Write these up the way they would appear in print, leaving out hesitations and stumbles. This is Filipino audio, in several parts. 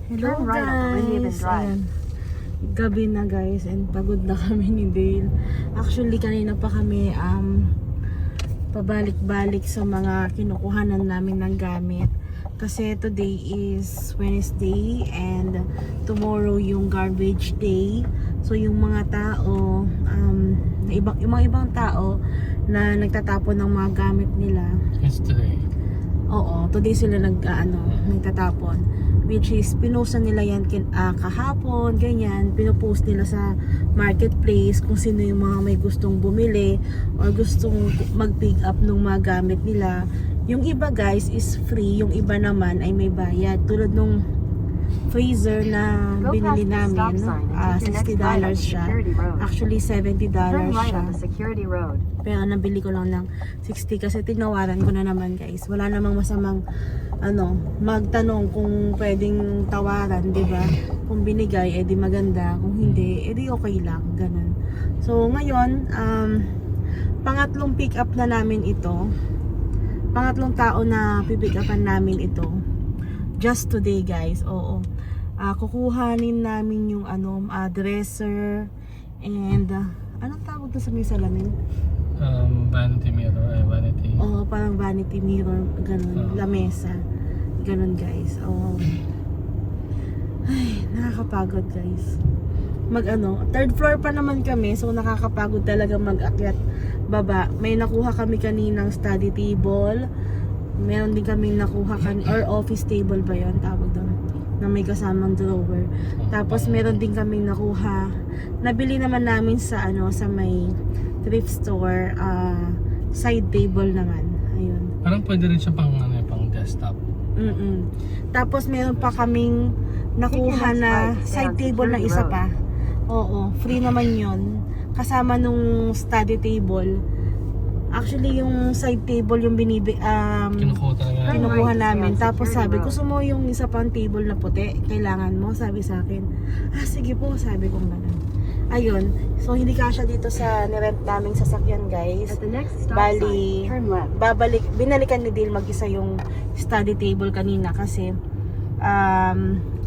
Hello Turn right on Meridian guys! Drive. Ayan. Gabi na guys and pagod na kami ni Dale. Actually kanina pa kami pabalik-balik sa mga kinukuhanan namin ng gamit. Kasi today is Wednesday and tomorrow yung garbage day. So yung mga tao, yung mga ibang tao na nagtatapon ng mga gamit nila. It's today. Oo, today sila nagtatapon. Which is, pinusan nila yan kahapon, ganyan. Pinupost nila sa marketplace kung sino yung mga may gustong bumili or gustong mag-pick up ng mga gamit nila. Yung iba guys is free, yung iba naman ay may bayad. Tulad nung freezer na binili namin, $60 siya. Actually, $70 Turn right siya. on the security road. Pero nabili ko lang ng 60 kasi tinawaran ko na naman guys. Wala namang masamang magtanong kung pwedeng tawaran, 'di ba? Kung binigay edi maganda, kung hindi edi okay lang, ganun. So ngayon, pangatlong pick up na namin ito. Pangatlong tao na pipick upan namin ito. Just today, guys. Oo. Kukuhanin namin yung dresser and anong tawag doon sa may salamin? Vanity mirror, vanity. Oo, parang vanity mirror, ganun, lamesa. Ganun, guys. Oo. Ay, nakakapagod, guys. Third floor pa naman kami, so nakakapagod talaga mag-akyat baba. May nakuha kami kaninang study table. Meron din kami nakuha or office table ba 'yon tawag doon, na may kasamang drawer. Tapos meron din kami nakuha. Nabili naman namin sa sa may thrift store, side table naman. Ayun. Parang pwede rin siya pang desktop. Tapos meron pa kaming nakuha na side table na isa pa. Oo, free naman 'yon. Kasama nung study table. Actually, yung side table yung kinukuha namin. Tapos sabi, gusto mo yung isa pang table na puti? Kailangan mo? Sabi sa akin. Sige po, sabi ko gano'n. Ayun. So, hindi kasya dito sa nirent naming sasakyan, guys. At the next stop Bali, sign, turn left. binalikan ni Dale mag-isa yung study table kanina kasi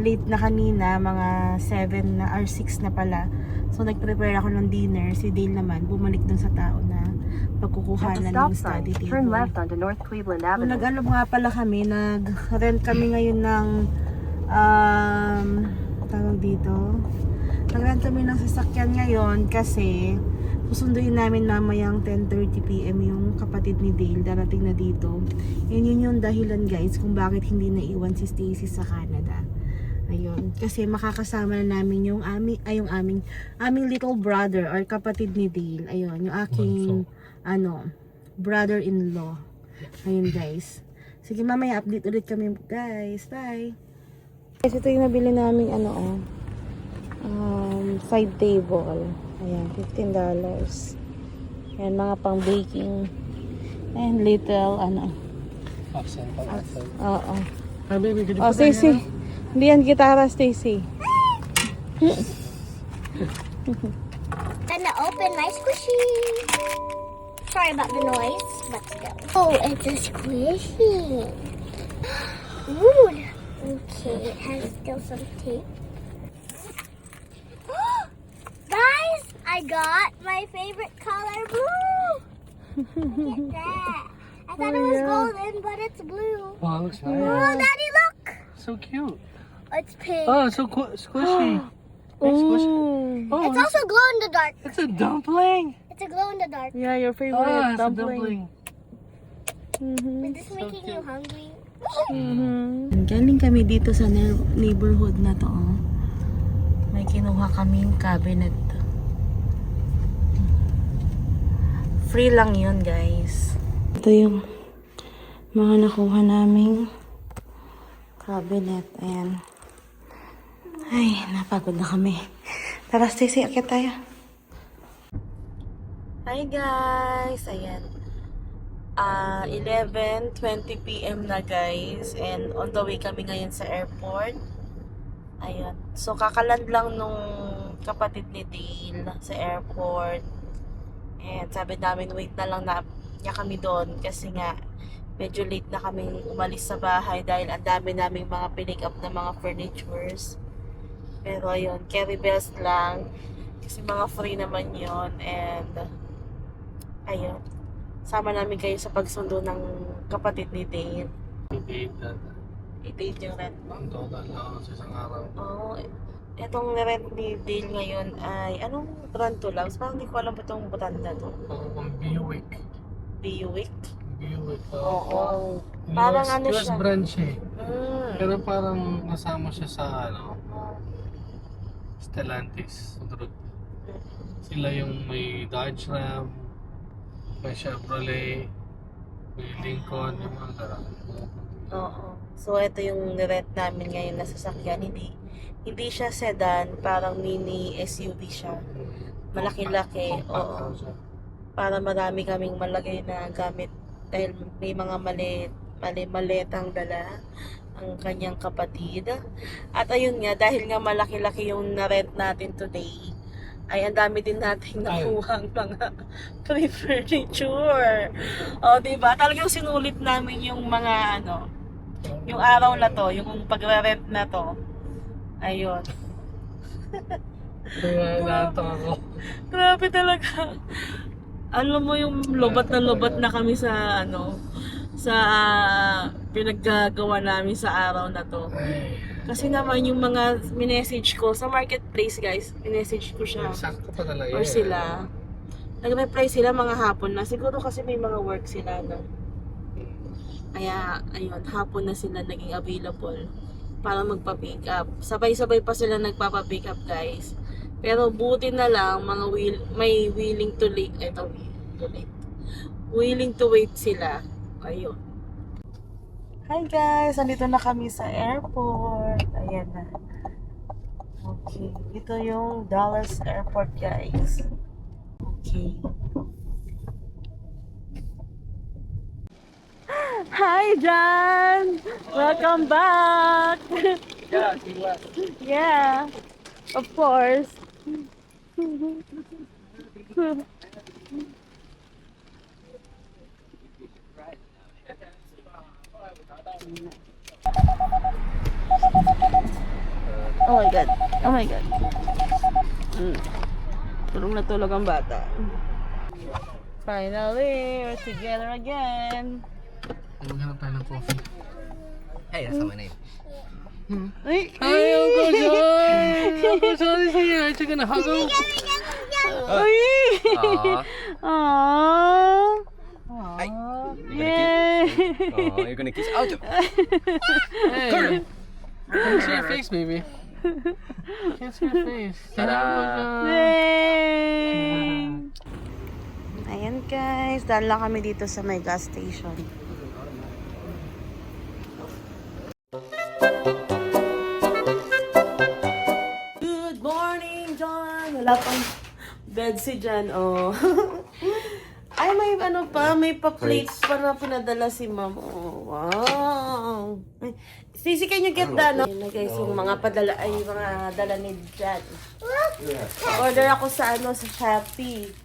late na kanina, mga 7 na or 6 na pala. So nag-prepare ako ng dinner. Si Dale naman bumalik dun sa tao na pagkukuha At the na stop ng sign, study table. turn left onto North Cleveland So Avenue. nag-ano nga pala kami, nag-rent kami ngayon ng tawag dito. Nag-rent kami ng sasakyan ngayon kasi susunduin namin mamayang 10:30 PM yung kapatid ni Dale, darating na dito. And yun yung dahilan guys kung bakit hindi naiwan si Stacy sa Canada. Ayun, kasi makakasama na namin yung aming little brother or kapatid ni Dale. Ayun, yung aking brother-in-law. Ayun guys. Sige, mamaya update ulit kami guys. Bye. Guys, ito yung nabili namin side table. Ayan, $15. Ayan, mga pang baking. And little Accent. Oo. Baby, could you Oh, put that Stacy. here? Hindi yan gitara, Stacy. Gonna open my squishy. Sorry about the noise, but still. Oh, it's a squishy. Ooh. Okay, it has still some tape. Guys, I got my favorite color blue. Look at that. I thought it was golden, but it's blue. Wow, looks Oh, nice. Daddy, look. So cute. It's pink. Oh, so squishy. Nice squishy. Oh, It's also glow in the dark. it's a dumpling. It's a glow in the dark. Yeah, your favorite Oh, it's a dumpling. Is this making you hungry? Galing kami dito sa neighborhood na to. Oh. May kinuha kaming cabinet. Free lang yun guys. Ito yung mga nakuha naming cabinet. Ayan. Ay, napagod na kami. Tara, Stacy, akit tayo. Hi guys! Ayan. 11:20 PM na guys. And on the way kami ngayon sa airport. Ayan. So, kakaland lang nung kapatid ni Dale sa airport. And sabi namin, wait na lang na niya kami doon. Kasi nga, medyo late na kami umalis sa bahay dahil ang dami naming mga pinick up na mga furnitures. Pero ayun, carry bells lang. Kasi mga free naman yon. And ayun, sama namin kayo sa pagsundo ng kapatid ni Dane. I-date yung rent mo. Ang total lang sa isang araw. Oo. Itong rent ni Dale ngayon ay, anong brand to, Loves? Parang hindi ko alam itong butanda to. Ang Buick. Buick? Buick. Oo. Parang ano US siya. brand siya eh. Mm. Pero parang nasama siya sa Stellantis. Sila yung may Dodge Ram, may Chevrolet, may Lincoln, yung mga garang. Oo. So, ito yung rent namin ngayon na sasakyan. Hindi siya sedan, parang mini SUV siya. Malaki-laki. Oo. Para marami kaming malagay na gamit dahil may mga maletang dala ang kanyang kapatid. At ayun nga, dahil nga malaki-laki yung na-rent natin today, ay ang dami din nating nakuhang mga free furniture. O, diba? Talagang sinulit namin yung mga yung araw na to, yung pagre-rent na to. Ayun. Kaya nato ako. Grabe talaga. Alam mo yung lobat na kami sa sa pinaggagawa namin sa araw na to. Kasi naman yung mga minessage ko sa marketplace, guys, minessage ko siya. Sakto pa talaga. Or sila. Nag-reply sila mga hapon na. Siguro kasi may mga work sila na. Kaya, ayun, hapon na sila naging available para magpa-pick up. Sabay-sabay pa sila nagpapa-pick up, guys. Pero buti na lang, may willing to wait sila. Ayun. Hi guys! Andito na kami sa airport. Ayan na. Okay. Ito yung Dallas Airport, guys. Okay. Hi, John! Welcome back! Yeah, she left. Yeah, of course. Oh my God. Oh my God. Tulog na tulog ang bata. Finally, we're together again. Maghanap tayo ng coffee. Hey, that's not my name. Ay! Hi, Uncle John! Uncle John is here. Aren't you gonna hug him? Ay! Aww. Aww. Hey. Yay! Oh, you're gonna kiss out. Hey. Can you see your face, baby? Can't see your face. Ta-da. Yay! Ayan guys, dahil lang kami dito sa may gas station. Good morning, John! Wala pang bed si John, oh. Ay, may may pa-plates pa na pinadala si Ma'am. Oh, wow! Ay, Sisi, can you get that, no? Ayan na guys, yung mga padala, ay, mga dala ni John. Order ako sa sa Shopee.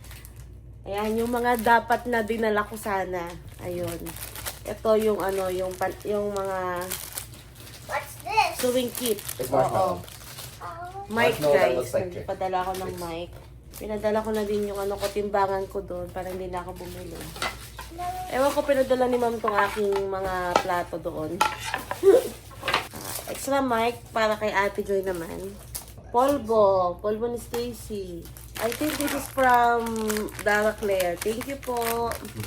Ayan, yung mga dapat na dinala ko sana. Ayun. Ito yung yung mga What's this? sewing kit. It's marshmallow. Mic, Marshmallow that guys. looks like chick. Nagpadala ko ng mic. Pinadala ko na din yung timbangan ko doon para hindi na ako bumili. Ewan ko, pinadala ni Ma'am tong aking mga plato doon. Extra mic para kay Ate Joy naman. Polvo ni Stacy. I think this is from Dara Claire. Thank you po.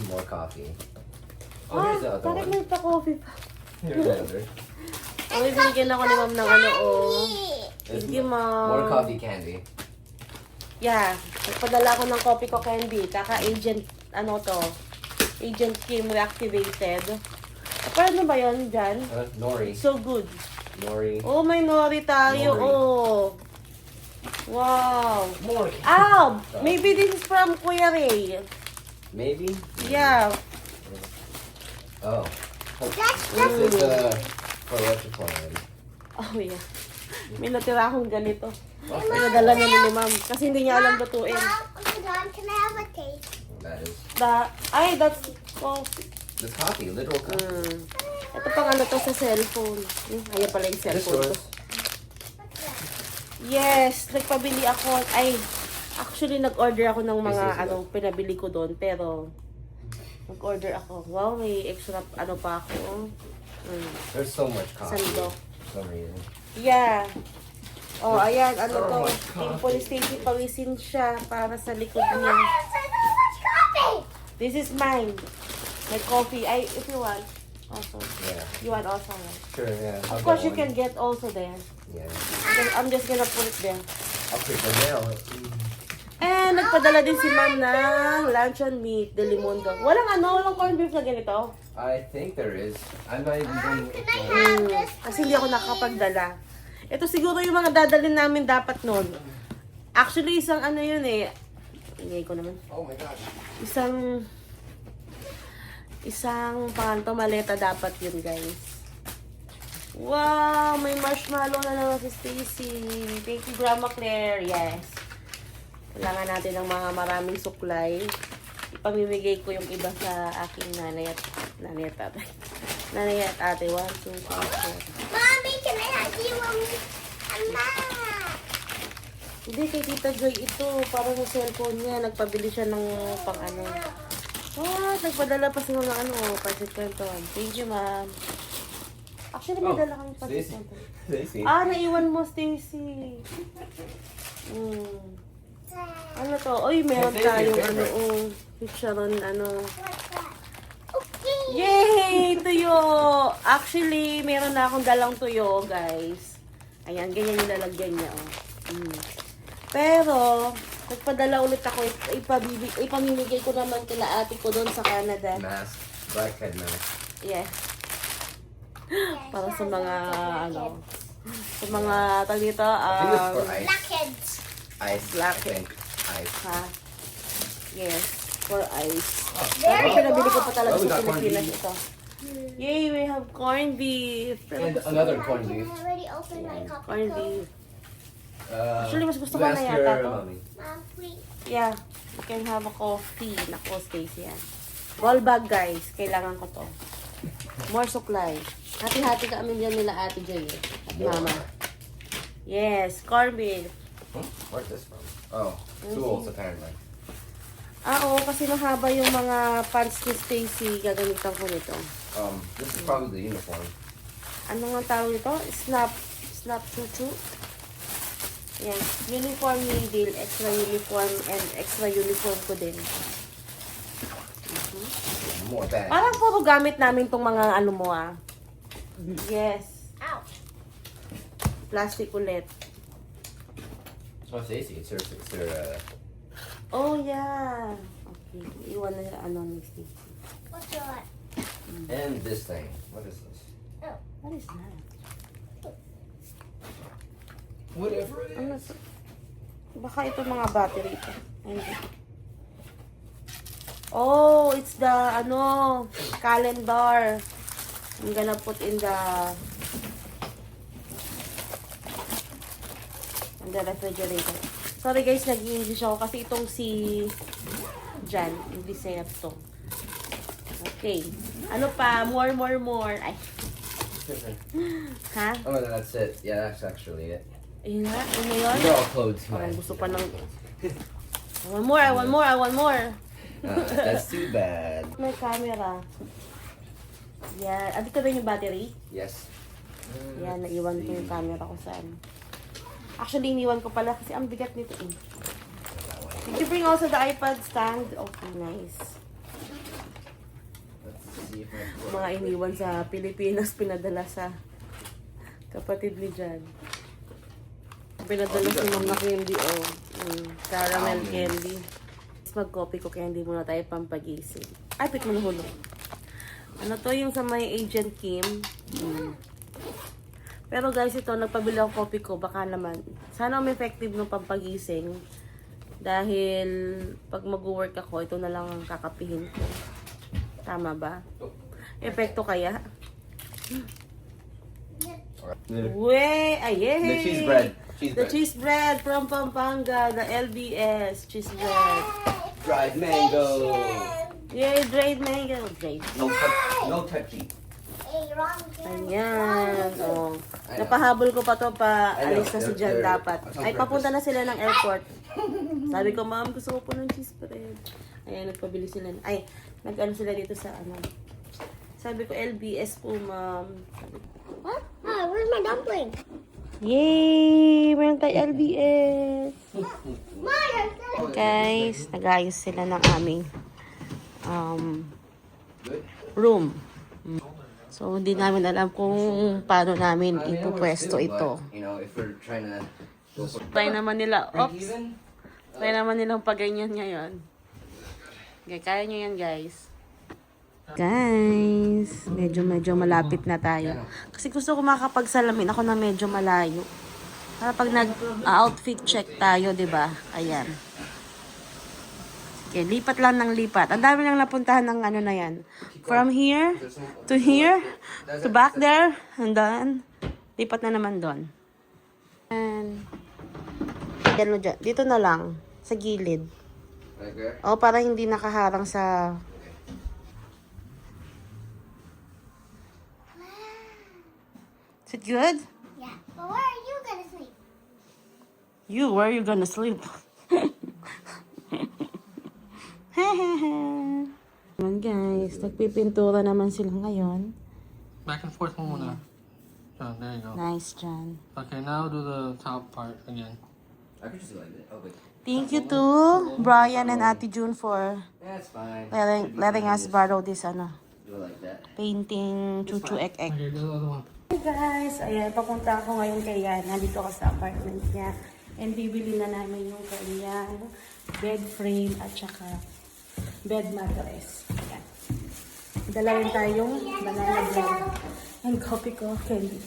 More coffee. Oh, here's the other Bakit one. may pa-coffee pa? Here's the other. May binigyan ako ni Ma'am ng oh. Thank you, Ma'am. More coffee candy. Yeah. Nagpadala ko ng coffee ko candy. Kaka-agent, Agent Kim reactivated. Paano ba yun, Jan? Nori. So good. Nori. Oh, may nori tayo. Nori. Oh. Wow. More. Ah, maybe this is from Kuya Ray. Maybe? Yeah. Oh. That's This is for electrical. Oh, yeah. May natira akong ganito. Pinadala niya ni Ma'am. Kasi hindi niya alam lutuin. Mom, can I have a taste? That is. That's coffee. This coffee, literal coffee. Ito pang ano to sa cellphone. Ayan pala yung This cellphone ko. yours? Yes, nagpabili ako. Ay, actually nag-order ako ng mga Yes, yes, yes. pinabili ko doon. Pero, nag-order ako. Wow, may extra ano pa ako. There's so much coffee Sandok. for some reason. Yeah. Oh, ayan, ano So to. much coffee. Yung police station pawisin siya para sa likod niya. This is mine. My coffee. If you want. Also. Yeah. You want also, right? Sure, yeah. Of course, you can get also there. Yeah. I'm just gonna put it there. I'll pick them now. And nagpadala din si Ma'am ng luncheon meat, Delimundo. Walang corned beef na ganito. I think there is. I'm not even. Kasi hindi ako nakakapagdala. Ito siguro yung mga dadalhin namin dapat noon. Actually, isang ano yun eh. Ingay ko naman. Oh my gosh. Isang panganto maleta dapat yun, guys. Wow! May marshmallow na naman si Stacy. Thank you, Grandma Claire. Yes. Kailangan natin ng mga maraming suklay. Ipamimigay ko yung iba sa aking nanay at tatay. Nanay at ate. 1, 2, 3, 4. Mommy, can I have you a map? Hindi, kay Tita Joy ito. Para sa cellphone niya. Nagpabili siya ng pang ano. What? Nagpadala pa siya ng ano. Pancit Canton. Thank you, ma'am. Actually, may dala kang pancit Stacy. Canton. Stacy. Naiwan mo, Stacy. Ano to? Uy, meron Hey, Stacy, tayong ano, favorite. pictureon, ano. Okay. Yay! Tuyo! Actually, meron na akong dalang tuyo, guys. Ayan, ganyan yung lalagyan niya, oh. Pero, nagpadala ulit ako, ipamimigay ko naman kila ate ko doon sa Canada. Mask. Blackhead mask. Yeah. Para sa mga, ano, sa mga, tag dito, I think it's for ice. Blackheads. Ice. Blackhead. I think. Ice. ha? Yes, for ice. Very Pero pinabili ko pa talaga Oh, we sa got corned Pilipinas beef. ito. Yay, we have corned beef. And another corned beef. I already opened my copy Corned code. beef. Actually, mas gusto ko na ask yata your to. mommy. Mom, please. Yeah, you can have a coffee. Nako, Stacy yan. Roll bag, guys. Kailangan ko to. More supply. Hati-hati kami dyan nila Ate Joy. At Mama. Yes, corned beef. Where's this from? Oh, tools apparently. Oo, kasi mahaba yung mga pants ni Stacy. Gagamitan ko nito. This is probably the uniform. Ano nga tawag nito? Snap chuchu. Yan. Uniform needle, extra uniform, and extra uniform ko din. More bags. Parang puro gamit namin tong mga ano mo Yes. Ow. Plastic ulit. Oh, Stacy, it's her, Oh, yeah. Okay. Iwan na ano ni Stacy. What's that? and this thing. What is this? What is that? Whatever it Ano to? Baka ito mga battery ito. Hindi. Oh, it's the, ano, calendar. I'm gonna put in the refrigerator. Sorry guys, nag-i-English ako kasi itong si Jan, hindi siya to. Okay. Ano pa? More. Ay. Ha? Oh, that's it. Yeah, that's actually it. Ayun na, ano yun? They're all clothes. Parang man. gusto pa ng... I want more. That's too bad. May camera. Yan. Dito rin yung battery. Yes. Yan, naiwan ko yung camera ko saan. Actually, iniwan ko pala kasi ang bigat nito eh. Did you bring also the iPad stand? Okay, nice. Let's see if I Mga iniwan sa Pilipinas, pinadala sa kapatid ni Jan. Pinadala sa mga candy, oh. Caramel Almond. candy. Mag-copy ko kaya hindi muna tayo pampagising. Ay, pit mo na hulog. Ano to yung sa may Agent Kim? Pero guys, ito, nagpabili ako copy ko. Baka naman. Sana may effective ng pampagising. Dahil pag mag-work ako, ito na lang ang kakapihin ko. Tama ba? Epekto kaya? Wey! Ay, yay! The cheese bread. The cheese bread from Pampanga. The LBS cheese bread. Dried mango. Yay, Drade mango. Drade. No touch. No touchy. Hey, wrong thing. Ayan. Oh. Napahabol ko pa to pa I know. alis na si Jan They're- dapat. on Ay, purpose. papunta na sila ng airport. Sabi ko, ma'am, gusto ko po ng cheese spread. Ayan, nagpabili sila. Ay, nag-ano sila dito sa ano. Sabi ko, LBS po, ma'am. Sabi ko, What? Ah, where's my dumpling? yay! Meron tayo LBS. Mom, Guys, nag-ayos sila ng aming Good. room. So, hindi namin alam kung paano namin I mean, it works ipupwesto too, ito. but, you know, if we're trying to go for Try naman nila. break Oops. even, Try naman nilang pag-ganyan ngayon. Okay, kaya nyo yan, guys. Guys, medyo malapit na tayo. Kasi gusto ko makapagsalamin ako na medyo malayo. Para pag nag-outfit check tayo, 'di ba? Ayan. Okay, lipat lang ng lipat. Ang dami nang napuntahan ng ano na yan. From here to here to back there and then lipat na naman doon. And yan mo dyan. Dito na lang sa gilid. right there. O para hindi nakaharang sa Is it good? yeah. But where are you gonna sleep? You, where are you gonna sleep? Naman guys, nagpipintura naman sila ngayon. Back and forth mo muna. Oh, there you go. Nice, John. Okay, now do the top part again. I could just do like that. Oh, wait. Thank you to Brian and Ate June for That's fine. letting us borrow this Do it like that. painting chuchu ek ek. Okay, do the other one. Hey guys, ayan, papunta ako ngayon kay Yana. Dito ka sa apartment niya. And bibili na namin yung kanyang bed frame at saka bed mattress. Ayan. Dalawin tayong banana bread and coffee ko candy.